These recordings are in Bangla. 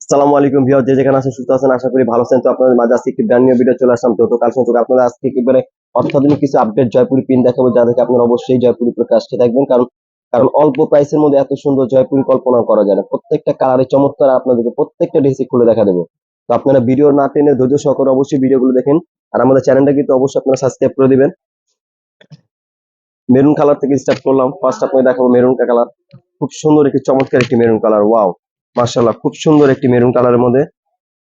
আসসালামু আলাইকুম ভিউয়ার, যে যেখানে আছেন সুস্থ আছেন, আশা করি ভালো আছেন। তো আপনাদের মাঝে আজকে একটি ব্র্যান্ড নিউ ভিডিও চলে আসলাম। যত কালেকশন চলে আপনাদের আজকে একেবারে অত্যাধুনিক কিছু আপডেট জয়পুরি পিন দেখাবো, যাদেরকে আপনারা অবশ্যই জয়পুরি প্রকাশে থাকবেন। কারণ কারণ অল্প প্রাইসের মধ্যে এত সুন্দর জয়পুরি কল্পনা করা যায় না। প্রত্যেকটা কালারে চমৎকার, আপনাদেরকে প্রত্যেকটা ডিসি খুলে দেখা দেবো। তো আপনারা ভিডিও না টেনে ধৈর্য সহকারে অবশ্যই ভিডিওগুলো দেখেন। আর আমাদের চ্যানেলটা কিন্তু অবশ্যই আপনারা সাবস্ক্রাইব করে দিবেন। মেরুন কালার থেকে স্টার্ট করলাম। ফার্স্ট আপনাকে দেখাবো মেরুন কালার। খুব সুন্দর একটি চমৎকার একটি মেরুন কালার, ওয়াও মাশাআল্লাহ, খুব সুন্দর একটি মেরুন কালারের মধ্যে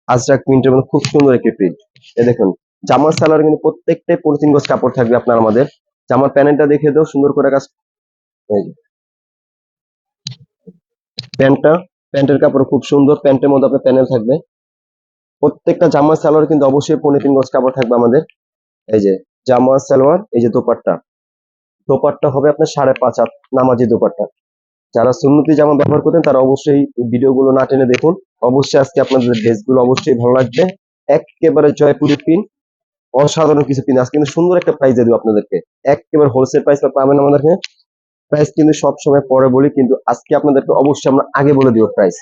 আজরাক প্রিন্টের মধ্যে খুব সুন্দর একটি প্রিন্ট। এ দেখুন, জামার সালোয়ার কিন্তু প্রত্যেকটাই পলিথিন গজ কাপড় থাকবে। আপনার আমাদের জামার প্যানেলটা দেখে দাও সুন্দর করে কাজ। এই যে প্যান্টটা, প্যান্টের কাপড় খুব সুন্দর, প্যান্টের মধ্যে আপনার প্যানেল থাকবে। প্রত্যেকটা জামার সালোয়ার কিন্তু অবশ্যই পলিথিন গজ কাপড় থাকবে আমাদের। এই যে জামার সালোয়ার, এই যে দোপাট্টা, দোপাট্টা হবে আপনার 5.5 হাত নামাজি দোপাট্টা। যারা সুন্নতি জামা ব্যবহার করতেন তারা অবশ্যই এই ভিডিওগুলো না টেনে দেখুন। অবশ্যই আজকে আপনাদের ড্রেসগুলো অবশ্যই ভালো লাগবে। একেবারে জয়পুরি পিন, অসাধারণ কিছু পিন। আজকে কিন্তু সুন্দর একটা প্রাইস দিয়ে দেবো আপনাদেরকে। একেবারে হোলসেল প্রাইস পাবেন আমাদেরকে। প্রাইস কিন্তু সবসময় পরে বলি, কিন্তু আজকে আপনাদেরকে অবশ্যই আমরা আগে বলে দিব প্রাইস।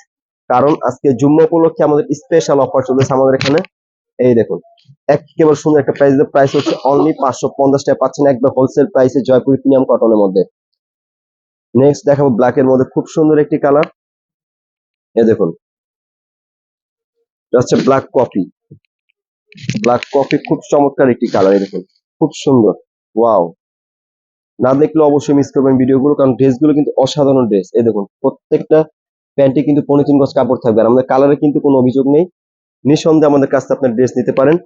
কারণ আজকে জুম্মা উপলক্ষে আমাদের স্পেশাল অফার চলতেছে আমাদের এখানে। এই দেখুন, একেবারে সুন্দর একটা প্রাইস। প্রাইস হচ্ছে অনলি 550 টাকা পাচ্ছেন একবার হোলসেল প্রাইসে জয়পুরি প্রিমিয়াম কটনের মধ্যে। নেক্সট দেখাবো ব্ল্যাক এর মধ্যে খুব সুন্দর একটি কালার। এই দেখুন, এটা হচ্ছে ব্ল্যাক কফি। ব্ল্যাক কফি খুব চমৎকার একটি কালার। এই দেখুন, খুব সুন্দর, ওয়াও। না দেখলে অবশ্যই মিস করবেন ভিডিওগুলো, কারণ ড্রেসগুলো কিন্তু অসাধারণ ড্রেস। এই দেখুন, প্রত্যেকটা প্যান্টে কিন্তু 3.5 গজ কাপড় থাকবে। আর আমাদের কালারে কিন্তু কোনো অভিযোগ নেই। নিঃসন্দেহে আমাদের কাছে আপনার ড্রেস নিতে পারেন।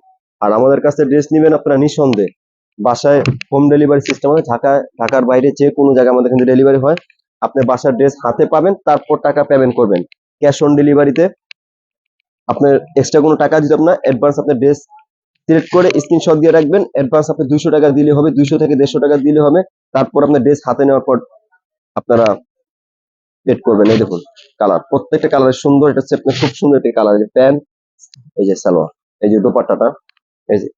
আর আমাদের কাছে ড্রেস নেবেন আপনারা নিঃসন্দেহে। বাসায় হোম ডেলিভারি সিস্টেম আছে। ঢাকার বাইরে যে কোনো জায়গায় আমাদের কিন্তু ডেলিভারি হয়। আপনি বাসার ড্রেস হাতে পাবেন, তারপর টাকা পেমেন্ট করবেন ক্যাশ অন ডেলিভারিতে। আপনার এক্সট্রা কোনো টাকা দিতে হবে না। অ্যাডভান্স আপনার ড্রেস সিলেক্ট করে স্ক্রিনশট দিয়ে রাখবেন। অ্যাডভান্স আপনি 200 টাকা দিলে হবে, 200 থেকে 150 টাকা দিলে হবে। তারপর আপনার ড্রেস হাতে নেওয়ার পর আপনারা পেড করবেন। এই দেখুন কালার, প্রত্যেকটা কালার সুন্দর। এটা হচ্ছে আপনার খুব সুন্দর একটা কালার। এই যে প্যান্ট, এই যে সালোয়ার, এই যে দোপাট্টাটা। এই যে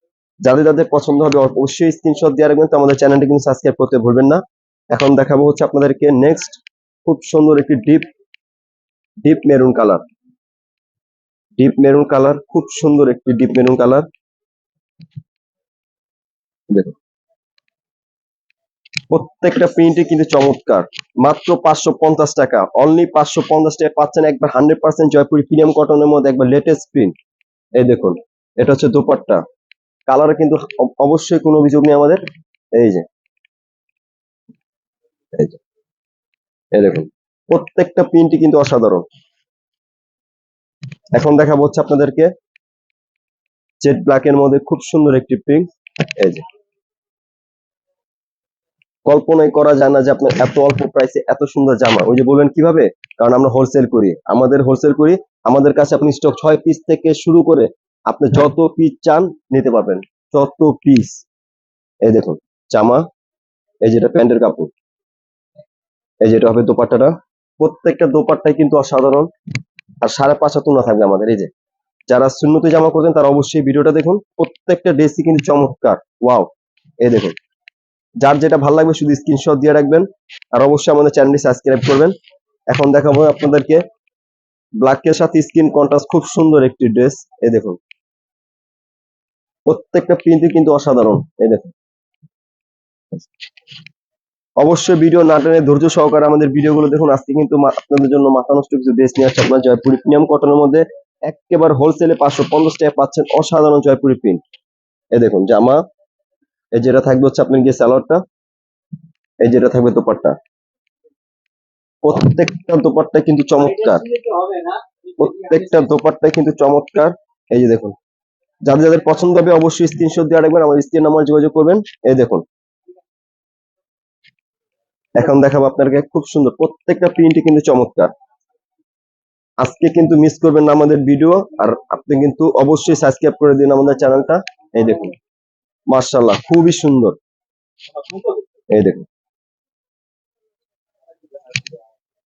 যাদের যাদের পছন্দ হবে অবশ্যই স্ক্রিনশট দিয়ে রাখবেন। তো আমাদের চ্যানেলটি কিন্তু সাবস্ক্রাইব করতে ভুলবেন না। এখন দেখাবো হচ্ছে আপনাদেরকে নেক্সট খুব সুন্দর একটি deep deep maroon colour. Deep maroon colour, খুব সুন্দর একটি ডিপ মেরুন কালার। দেখুন, প্রত্যেকটা প্রিন্টই কিন্তু চমৎকার। মাত্র 550 টাকা, অনলি 550 টাকা পাচ্ছেন একবার 100% জয়পুরি প্রিমিয়াম কটনের মধ্যে একবার লেটেস্ট প্রিন্ট। এই দেখুন, এটা হচ্ছে দোপাট্টা। কালারে কিন্তু অবশ্যই কোনো অভিযোগ নেই আমাদের। এই যে এই যে এই দেখুন, প্রত্যেকটা প্রিন্টই কিন্তু অসাধারণ। এখন দেখাবো হচ্ছে আপনাদেরকে জেড ব্ল্যাক এর মধ্যে খুব সুন্দর একটি প্রিন্ট। এই যে কল্পনাই করা যায় না যে আপনার এত অল্প প্রাইসে এত সুন্দর জামা। ওই যে বলবেন কিভাবে, কারণ আমরা হোলসেল করি, আমাদের হোলসেল করি। আমাদের কাছে আপনি স্টক 6 পিস থেকে শুরু করে আপনি যত পিস চান নিতে পারবেন, যত পিস। এই দেখুন জামা, এই যেটা প্যান্টের কাপড়, এই যেটা হবে দোপাট্টাটা। প্রত্যেকটা দোপাট্টাই কিন্তু অসাধারণ। আর 5.5 হাত ওড়না থাকবে আমাদের। এই যে যারা সুন্নতি জামা করছেন তারা অবশ্যই ভিডিওটা দেখুন। প্রত্যেকটা ড্রেসই কিন্তু চমৎকার, ওয়াও। এই দেখুন, যার যেটা ভালো লাগবে শুধু স্ক্রিনশট দিয়ে রাখবেন। আর অবশ্যই আমাদের চ্যানেলটি সাবস্ক্রাইব করবেন। এখন দেখাবো আপনাদেরকে ব্ল্যাক এর সাথে স্কিন কন্ট্রাস্ট খুব সুন্দর একটি ড্রেস। এই দেখুন, প্রত্যেকটা প্রিন্টই কিন্তু অসাধারণ। এই দেখুন, অবশ্যই ভিডিও না টেনে ধৈর্য সহকারে আমাদের ভিডিওগুলো দেখুন। আজকে কিন্তু আপনাদের জন্য মাথা নষ্ট কিছু ড্রেস নিয়ে আসছে আপনার জয়পুরি প্রিমিয়াম কটনের মধ্যে। একেবারে হোলসেলে 550 টাকা পাচ্ছেন অসাধারণ জয়পুরি প্রিন্ট। এই দেখুন জামা, এই যেটা থাকবে হচ্ছে আপনার গিয়ে সালোয়ারটা, এই যেটা থাকবে দোপাট্টা। প্রত্যেকটা দোপাট্টা কিন্তু চমৎকার, প্রত্যেকটা দোপাট্টা কিন্তু চমৎকার। এই যে দেখুন, যাদের যাদের পছন্দ হবে অবশ্যই স্ক্রিনশট দিয়ে রাখবেন, আমাদের স্ক্রিন নাম্বার যোগাযোগ করবেন। এই দেখুন, এখন দেখাবো আপনাকে খুব সুন্দর, প্রত্যেকটা প্রিন্টই কিন্তু চমৎকার। আজকে কিন্তু মিস করবেন না আমাদের ভিডিও। আর আপনি কিন্তু অবশ্যই সাবস্ক্রাইব করে দিন আমাদের চ্যানেলটা। এই দেখুন, মার্শাল্লাহ, খুবই সুন্দর। এই দেখুন,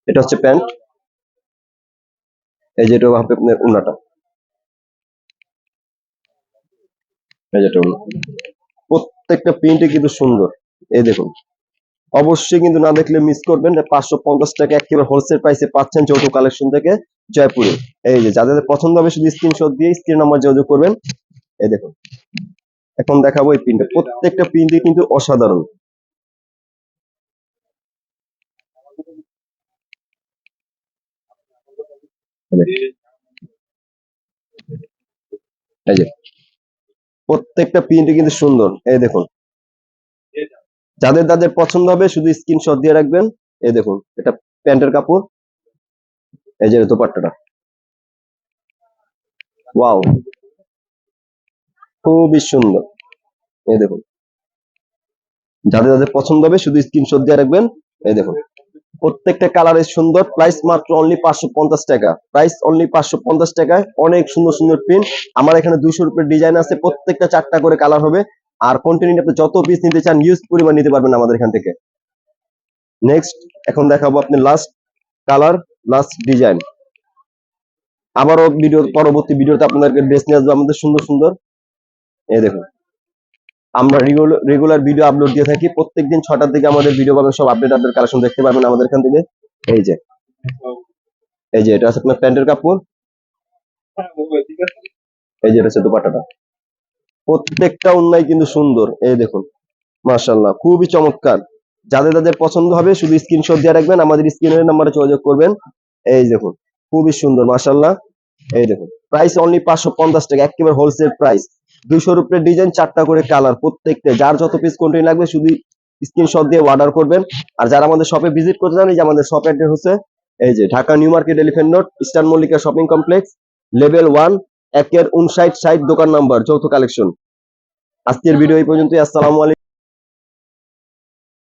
এটা হচ্ছে প্যান্ট, এই যেটা হবে আপনার উন্নাটা, এই যেটা উন্না। প্রত্যেকটা প্রিন্টই কিন্তু সুন্দর। এই দেখুন, অবশ্যই কিন্তু না দেখলে মিস করবেন। 550 টাকা একেবারে হোলসেল প্রাইসে পাচ্ছেন যৌথ কালেকশন থেকে জয়পুরে। এই যে যাদের পছন্দ হবে শুধু স্ক্রিনশট দিয়ে স্ক্রিন নাম্বার যোগাযোগ করবেন। এই দেখুন, এখন দেখাবো এই প্রিন্টটা, প্রত্যেকটা প্রিন্টই কিন্তু অসাধারণ। এই যে প্রত্যেকটা প্রিন্টই কিন্তু সুন্দর। এই দেখুন, যাদের যাদের পছন্দ হবে শুধু স্ক্রিনশট দিয়ে রাখবেন। এই দেখুন, এটা প্যান্টের কাপড়, এই যে দোপাট্টাটা, ওয়াও, খুবই সুন্দর। এই দেখুন, যাদের যাদের পছন্দ হবে শুধু স্ক্রিনশট দিয়ে রাখবেন। এই দেখুন, প্রত্যেকটা কালারের সুন্দর, প্রাইস মাত্র অনলি 550 টাকা, প্রাইস অনলি 550 টাকায় অনেক সুন্দর সুন্দর প্রিন্ট। আমার এখানে 200 রুপির ডিজাইন আছে, প্রত্যেকটা 4টা করে কালার হবে। আর কন্টিনিউ আপনি যত পিস নিতে চান ইউজ পরিমাণ নিতে পারবেন আমাদের এখান থেকে। নেক্সট এখন দেখাবো আপনি লাস্ট কালার, লাস্ট ডিজাইন। আবারও ভিডিও পরবর্তী ভিডিওতে আপনাদেরকে ড্রেস নিয়ে আসবো আমাদের সুন্দর সুন্দর। এই দেখুন, আমরা রেগুলার ভিডিও আপলোড দিয়ে থাকি, প্রত্যেকদিন 6টার দিকে আমাদের ভিডিও পাবেন, সব আপডেট আপডেট কালেকশন দেখতে পাবেন আমাদের এখান থেকে। এই যে এটা আছে আপনার প্যান্টের কাপড়, এই যে এটা হচ্ছে দোপাট্টাটা, প্রত্যেকটা ওন্নাই কিন্তু সুন্দর। এই দেখুন, মাশাআল্লাহ, খুবই চমৎকার। যাদের যাদের পছন্দ হবে শুধু স্ক্রিনশট দিয়ে রাখবেন, আমাদের স্ক্রিনের নাম্বারে যোগাযোগ করবেন। এই দেখুন, খুবই সুন্দর মাশাআল্লাহ। এই দেখুন, প্রাইস অনলি 550 টাকা, একেবারে হোলসেল প্রাইস। 200 রুপির ডিজাইন, 4টা করে কালার, প্রত্যেকটা যার যত পিস কোয়ান্টিটি লাগবে শুধু স্ক্রিনশট দিয়ে অর্ডার করবেন। আর যারা আমাদের শপে ভিজিট করতে চান, এই যে আমাদের শপ অ্যাড্রেস হচ্ছে এই যে Dhaka new market, elephant road, eastern Mallika shopping complex, level 1, 1-60 দোকান নাম্বার, যৌথ কালেকশন। আজকের ভিডিও এই পর্যন্তই। আসসালামু আলাইকুম।